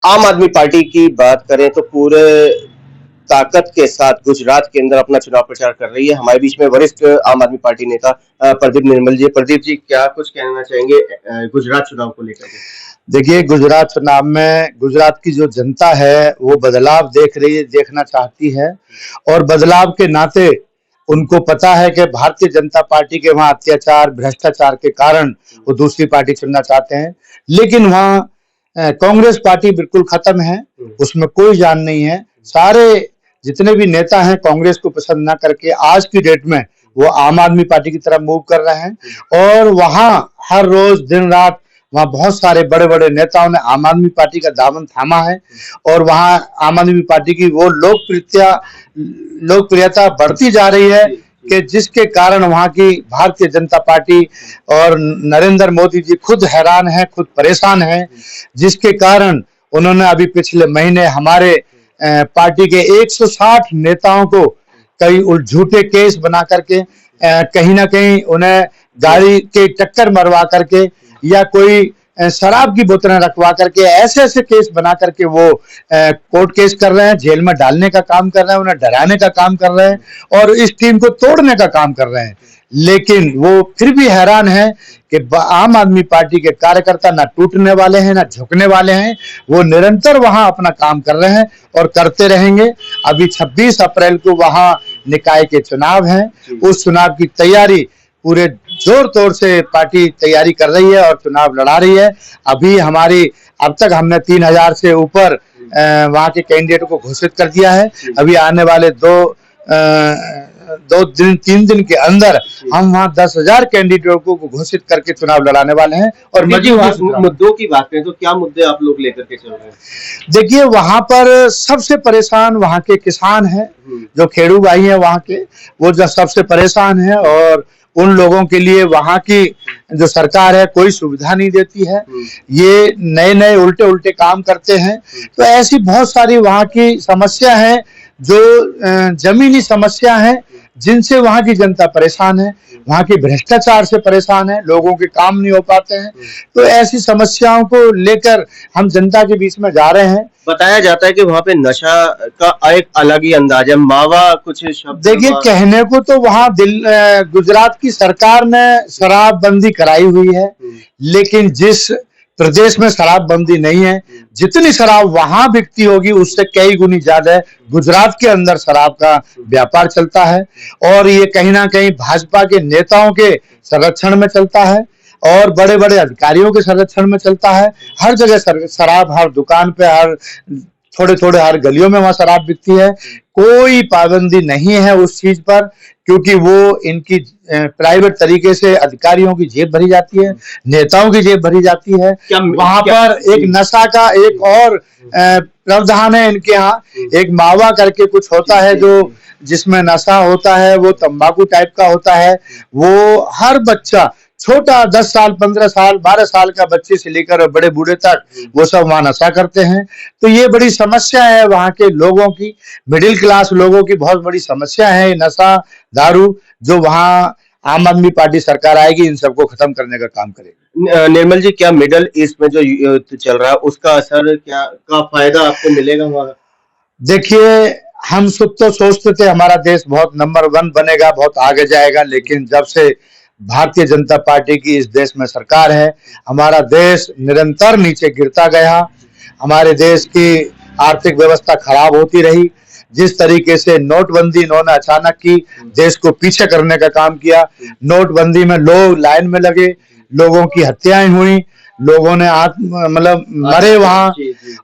आम आदमी पार्टी की बात करें तो पूरे ताकत के साथ गुजरात के अंदर अपना चुनाव प्रचार कर रही है। हमारे बीच में वरिष्ठ आम आदमी पार्टी नेता प्रदीप निर्मल जी। प्रदीप जी, क्या कुछ कहना चाहेंगे गुजरात चुनाव को लेकर के? देखिए, गुजरात चुनाव में गुजरात की जो जनता है वो बदलाव देख रही है, देखना चाहती है। और बदलाव के नाते उनको पता है कि भारतीय जनता पार्टी के वहां अत्याचार भ्रष्टाचार के कारण वो दूसरी पार्टी चुनना चाहते हैं। लेकिन वहां कांग्रेस पार्टी बिल्कुल खत्म है, उसमें कोई जान नहीं है। सारे जितने भी नेता हैं कांग्रेस को पसंद ना करके आज की डेट में वो आम आदमी पार्टी की तरफ मूव कर रहे हैं। और वहां हर रोज दिन रात वहां बहुत सारे बड़े बड़े नेताओं ने आम आदमी पार्टी का दामन थामा है। और वहां आम आदमी पार्टी की वो लोकप्रियता बढ़ती जा रही है कि जिसके कारण वहां की भारतीय जनता पार्टी और नरेंद्र मोदी जी खुद हैरान हैं, खुद परेशान हैं। जिसके कारण उन्होंने अभी पिछले महीने हमारे पार्टी के 160 नेताओं को कई झूठे केस बना करके कहीं ना कहीं उन्हें गाड़ी के टक्कर मरवा करके या कोई शराब की बोतलें रखवा करके ऐसे ऐसे केस बना करके वो कोर्ट केस कर रहे हैं, जेल में डालने का काम कर रहे हैं, उन्हें डराने का काम कर रहे हैं और इस टीम को तोड़ने का काम कर रहे हैं। लेकिन वो फिर भी हैरान है कि आम आदमी पार्टी के कार्यकर्ता ना टूटने वाले हैं ना झुकने वाले हैं। वो निरंतर वहां अपना काम कर रहे हैं और करते रहेंगे। अभी 26 अप्रैल को वहां निकाय के चुनाव हैं। उस चुनाव की तैयारी पूरे जोर तोड़ से पार्टी तैयारी कर रही है और चुनाव लड़ा रही है। अभी अब तक हमने 3000 से ऊपर वहां के कैंडिडेट को घोषित कर दिया है। अभी आने वाले 3 दिन के अंदर हम वहां 10,000 कैंडिडेटों को घोषित करके चुनाव लड़ाने वाले हैं। और मुद्दों की बात करें तो क्या मुद्दे आप लोग लेकर के चल रहे हैं? देखिए, वहां पर सबसे परेशान वहां के किसान हैं, जो खेड़ू भाई हैं वहां के, वो जो सबसे परेशान है। और उन लोगों के लिए वहां की जो सरकार है कोई सुविधा नहीं देती है। ये नए नए उल्टे उल्टे काम करते हैं। तो ऐसी बहुत सारी वहां की समस्या है जो जमीनी समस्या है जिनसे वहां की जनता परेशान है। वहां के भ्रष्टाचार से परेशान है, लोगों के काम नहीं हो पाते हैं। तो ऐसी समस्याओं को लेकर हम जनता के बीच में जा रहे हैं। बताया जाता है कि वहां पे नशा का एक अलग ही अंदाज है, मावा कुछ शब्द। देखिए, कहने को तो वहां गुजरात की सरकार ने शराबबंदी कराई हुई है, लेकिन जिस प्रदेश में शराबबंदी नहीं है, जितनी शराब वहां बिकती होगी उससे कई गुनी ज्यादा गुजरात के अंदर शराब का व्यापार चलता है। और ये कहीं ना कहीं भाजपा के नेताओं के संरक्षण में चलता है और बड़े बड़े अधिकारियों के संरक्षण में चलता है। हर जगह शराब, हर दुकान पे, हर थोड़े थोड़े हर गलियों में वहां शराब बिकती है। कोई पाबंदी नहीं है उस चीज पर, क्योंकि वो इनकी प्राइवेट तरीके से अधिकारियों की जेब भरी जाती है, नेताओं की जेब भरी जाती है। वहां पर एक नशा का एक और प्रावधान है इनके यहाँ, एक मावा करके कुछ होता है जो जिसमें नशा होता है, वो तंबाकू टाइप का होता है। वो हर बच्चा छोटा 10 साल 15 साल 12 साल का बच्चे से लेकर बड़े बूढ़े तक वो सब वहां नशा करते हैं। तो ये बड़ी समस्या है वहां के लोगों की, मिडिल क्लास लोगों की बहुत बड़ी समस्या है नशा दारू, जो वहां आम आदमी पार्टी सरकार आएगी इन सबको खत्म करने का काम करेगी। निर्मल जी, क्या मिडल ईस्ट में जो युद्ध चल रहा है उसका असर क्या का फायदा आपको मिलेगा वहां? देखिए, हम सब तो सोचते थे हमारा देश बहुत नंबर 1 बनेगा, बहुत आगे जाएगा, लेकिन जब से भारतीय जनता पार्टी की इस देश में सरकार है, हमारा देश निरंतर नीचे गिरता गया। हमारे देश की आर्थिक व्यवस्था खराब होती रही। जिस तरीके से नोटबंदी इन्होंने अचानक की, देश को पीछे करने का काम किया। नोटबंदी में लोग लाइन में लगे, लोगों की हत्याएं हुई, लोगों ने मतलब मरे वहां।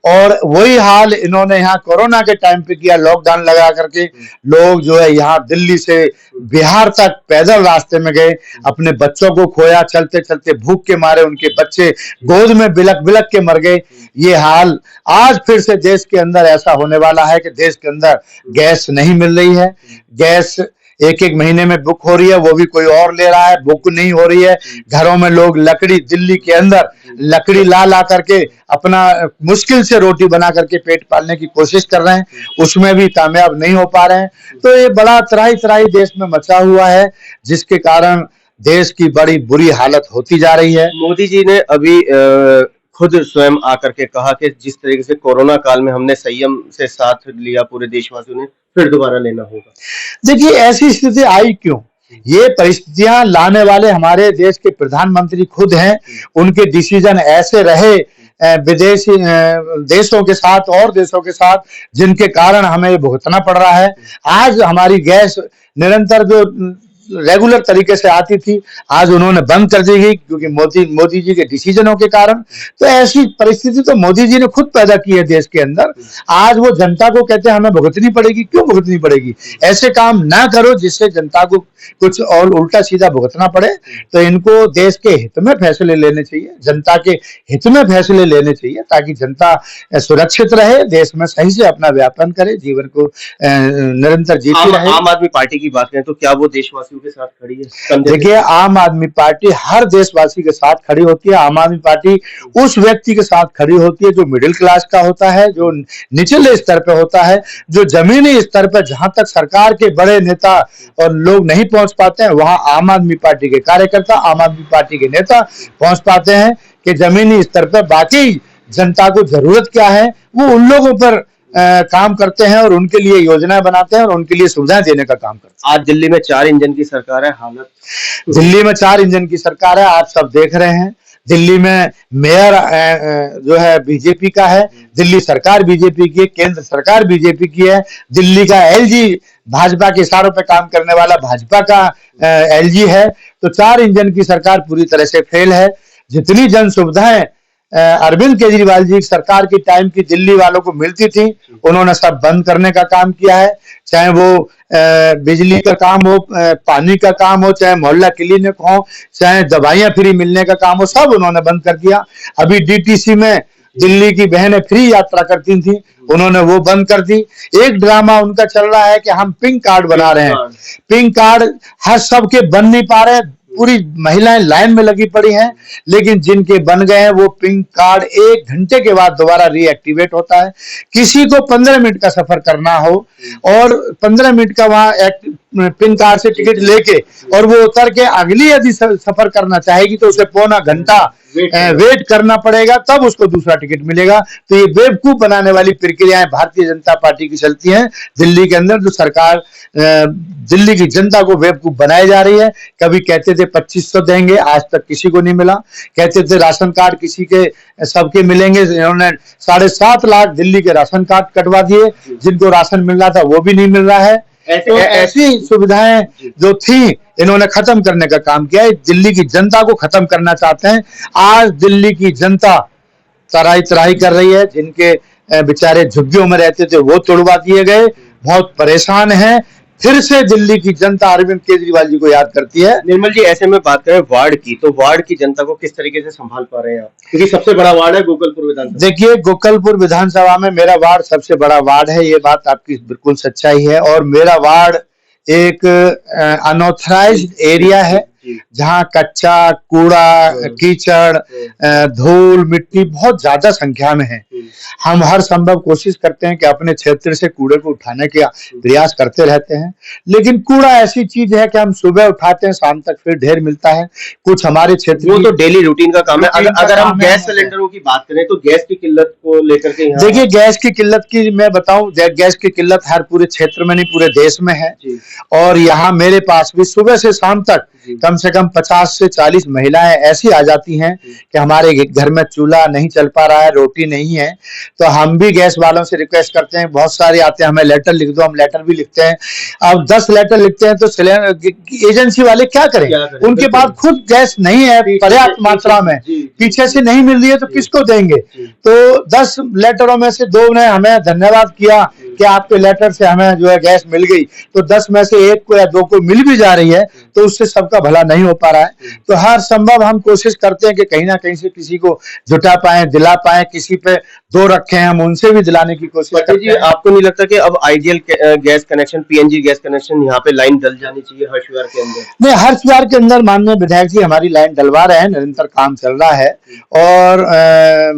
और वही हाल इन्होंने यहाँ कोरोना के टाइम पे किया, लॉकडाउन लगा करके लोग जो है यहाँ दिल्ली से बिहार तक पैदल रास्ते में गए, अपने बच्चों को खोया, चलते चलते भूख के मारे उनके बच्चे गोद में बिलक बिलक के मर गए। ये हाल आज फिर से देश के अंदर ऐसा होने वाला है कि देश के अंदर गैस नहीं मिल रही है। गैस एक महीने में बुक हो रही है, वो भी कोई और ले रहा है, बुक नहीं हो रही है। घरों में लोग लकड़ी, दिल्ली के अंदर लकड़ी ला करके अपना मुश्किल से रोटी बना करके पेट पालने की कोशिश कर रहे हैं, उसमें भी कामयाब नहीं हो पा रहे हैं। तो ये बड़ा त्राही त्राही देश में मचा हुआ है, जिसके कारण देश की बड़ी बुरी हालत होती जा रही है। मोदी जी ने अभी खुद स्वयं आकर के कहा कि जिस तरीके से कोरोना काल में हमने संयम से साथ लिया पूरे देशवासियों ने, फिर दोबारा लेना होगा। देखिए, ऐसी स्थिति आई क्यों? ये परिस्थितियां लाने वाले हमारे देश के प्रधानमंत्री खुद हैं। उनके डिसीजन ऐसे रहे विदेशी देशों के साथ और देशों के साथ, जिनके कारण हमें भुगतना पड़ रहा है। आज हमारी गैस निरंतर जो रेगुलर तरीके से आती थी, आज उन्होंने बंद कर दी गई, क्योंकि मोदी जी के डिसीजनों के कारण। तो ऐसी परिस्थिति तो मोदी जी ने खुद पैदा की है देश के अंदर। आज वो जनता को कहते हैं हमें भुगतनी पड़ेगी। क्यों भुगतनी पड़ेगी? ऐसे काम ना करो जिससे जनता को कुछ और उल्टा सीधा भुगतना पड़े। तो इनको देश के हित में फैसले लेने चाहिए, जनता के हित में फैसले लेने चाहिए, ताकि जनता सुरक्षित रहे, देश में सही से अपना व्यापन करे, जीवन को निरंतर जीती रहे। आम आदमी पार्टी की बात करें तो क्या वो देशवासियों के साथ खड़ी है? देखिए, आम आदमी पार्टी हर देशवासी के साथ खड़ी होती है। आम आदमी पार्टी उस व्यक्ति के साथ खड़ी होती है जो मिडिल क्लास का होता है, जो निचले स्तर पे होता है, जो जमीनी स्तर पर जहां तक सरकार के बड़े नेता और लोग नहीं पहुंच पाते हैं, वहां आम आदमी पार्टी के कार्यकर्ता, आम आदमी पार्टी के नेता पहुंच पाते हैं कि जमीनी स्तर पर बाकी जनता को जरूरत क्या है, वो उन लोगों पर काम करते हैं और उनके लिए योजनाएं बनाते हैं और उनके लिए सुविधाएं देने का काम करते हैं। आज दिल्ली में 4 इंजन की सरकार है, हालत दिल्ली में 4 इंजन की सरकार है, आप सब देख रहे हैं। दिल्ली में मेयर जो है बीजेपी का है, दिल्ली सरकार बीजेपी की है, केंद्र सरकार बीजेपी की है, दिल्ली का एलजी भाजपा के इशारों पे काम करने वाला भाजपा का एलजी है। तो 4 इंजन की सरकार पूरी तरह से फेल है। जितनी जन सुविधाएं अरविंद केजरीवाल जी सरकार की टाइम की दिल्ली वालों को मिलती थी, उन्होंने सब बंद करने का काम किया है। चाहे वो बिजली का काम हो, पानी का काम हो, चाहे मोहल्ला क्लिनिक हो, चाहे दवाइयां फ्री मिलने का काम हो, सब उन्होंने बंद कर दिया। अभी डीटीसी में दिल्ली की बहनें फ्री यात्रा करती थी, उन्होंने वो बंद कर दी। एक ड्रामा उनका चल रहा है कि हम पिंक कार्ड बना रहे हैं। पिंक कार्ड हर सबके बन नहीं पा रहे, पूरी महिलाएं लाइन में लगी पड़ी हैं, लेकिन जिनके बन गए हैं वो पिंक कार्ड 1 घंटे के बाद दोबारा रीएक्टिवेट होता है। किसी को 15 मिनट का सफर करना हो और 15 मिनट का वहां पिंक कार्ड से टिकट लेके और वो उतर के अगली यदि सफर करना चाहेगी तो उसे पौना घंटा वेट करना पड़ेगा, तब उसको दूसरा टिकट मिलेगा। तो ये बेवकूफ बनाने वाली प्रक्रियाएं भारतीय जनता पार्टी की चलती हैं दिल्ली के अंदर। जो सरकार दिल्ली की जनता को बेवकूफ बनाई जा रही है। कभी कहते थे 2500 देंगे, आज तक किसी को नहीं मिला। कहते थे राशन कार्ड किसी के सबके मिलेंगे, इन्होंने 7.5 लाख दिल्ली के राशन कार्ड कटवा दिए, जिनको राशन मिल रहा था वो भी नहीं मिल रहा है। तो ऐसी सुविधाएं जो थी इन्होंने खत्म करने का काम किया है। दिल्ली की जनता को खत्म करना चाहते हैं। आज दिल्ली की जनता तराई तराई कर रही है। जिनके बेचारे झुग्गियों में रहते थे वो तोड़वा दिए गए, बहुत परेशान हैं। फिर से दिल्ली की जनता अरविंद केजरीवाल जी को याद करती है। निर्मल जी, ऐसे में बात करें वार्ड की, तो वार्ड की जनता को किस तरीके से संभाल पा रहे हैं आप? क्योंकि सबसे बड़ा वार्ड है गोकलपुर विधानसभा। देखिए, गोकलपुर विधानसभा में मेरा वार्ड सबसे बड़ा वार्ड है, ये बात आपकी बिल्कुल सच्चाई है। और मेरा वार्ड एक अनऑथराइज्ड एरिया है, जहां कच्चा कूड़ा, कीचड़, धूल मिट्टी बहुत ज्यादा संख्या में है। हम हर संभव कोशिश करते हैं कि अपने क्षेत्र से कूड़े को उठाने का प्रयास करते रहते हैं, लेकिन कूड़ा ऐसी चीज है कि हम सुबह उठाते हैं, शाम तक फिर ढेर मिलता है। कुछ हमारे क्षेत्र वो तो डेली रूटीन का काम है। अगर हम गैस सिलेंडरों की बात करें तो गैस की किल्लत को लेकर के देखिए, गैस की किल्लत की मैं बताऊं, गैस की किल्लत हर पूरे क्षेत्र में नहीं पूरे देश में है। और यहाँ मेरे पास भी सुबह से शाम तक कम से कम 50 से 40 महिलाएं ऐसी आ जाती हैं कि हमारे घर में चूल्हा नहीं चल पा रहा है, रोटी नहीं है। तो हम भी गैस वालों से रिक्वेस्ट करते हैं, बहुत सारे आते हैं हमें लेटर लिख दो, हम लेटर भी लिखते हैं। अब 10 लेटर लिखते हैं तो एजेंसी वाले क्या करें? उनके पास खुद गैस नहीं है पर्याप्त मात्रा में, पीछे से नहीं मिल रही है, तो किसको देंगे? तो 10 लेटरों में से 2 ने हमें धन्यवाद किया कि आपके लेटर से हमें जो है गैस मिल गई। तो 10 में से 1 को या 2 को मिल भी जा रही है, तो उससे सबका भला नहीं हो पा रहा है। तो हर संभव हम कोशिश करते हैं कि कहीं ना कहीं से किसी को जुटा पाए, दिला पाए, किसी पे 2 रखे हैं, हम उनसे भी दिलाने की कोशिश पति करते जी, हैं। आपको नहीं लगता कि अब ideal gas connection, PNG gas connection यहाँ पे लाइन डल जानी चाहिए हर्ष विहार के अंदर? नहीं, हर्ष विहार के अंदर माननीय विधायक जी हमारी लाइन डलवा रहे हैं, निरंतर काम चल रहा है और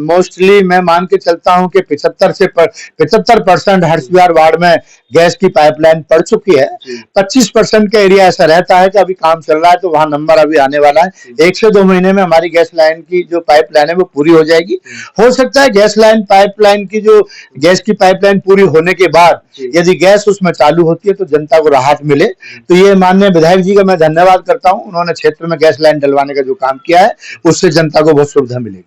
मोस्टली मैं मान के चलता हूं कि 75% हर्ष विहार वार्ड में गैस की पाइपलाइन पड़ चुकी है। 25% का एरिया ऐसा रहता है कि अभी काम चल रहा है, तो वहां नंबर अभी आने वाला है। 1 से 2 महीने में हमारी गैस लाइन की जो पाइपलाइन है वो पूरी हो जाएगी। हो सकता है गैस लाइन पाइपलाइन की जो गैस की पाइपलाइन पूरी होने के बाद यदि गैस उसमें चालू होती है तो जनता को राहत मिले। तो ये माननीय विधायक जी का मैं धन्यवाद करता हूं, उन्होंने क्षेत्र में गैस लाइन डलवाने का जो काम किया है उससे जनता को बहुत सुविधा मिलेगी।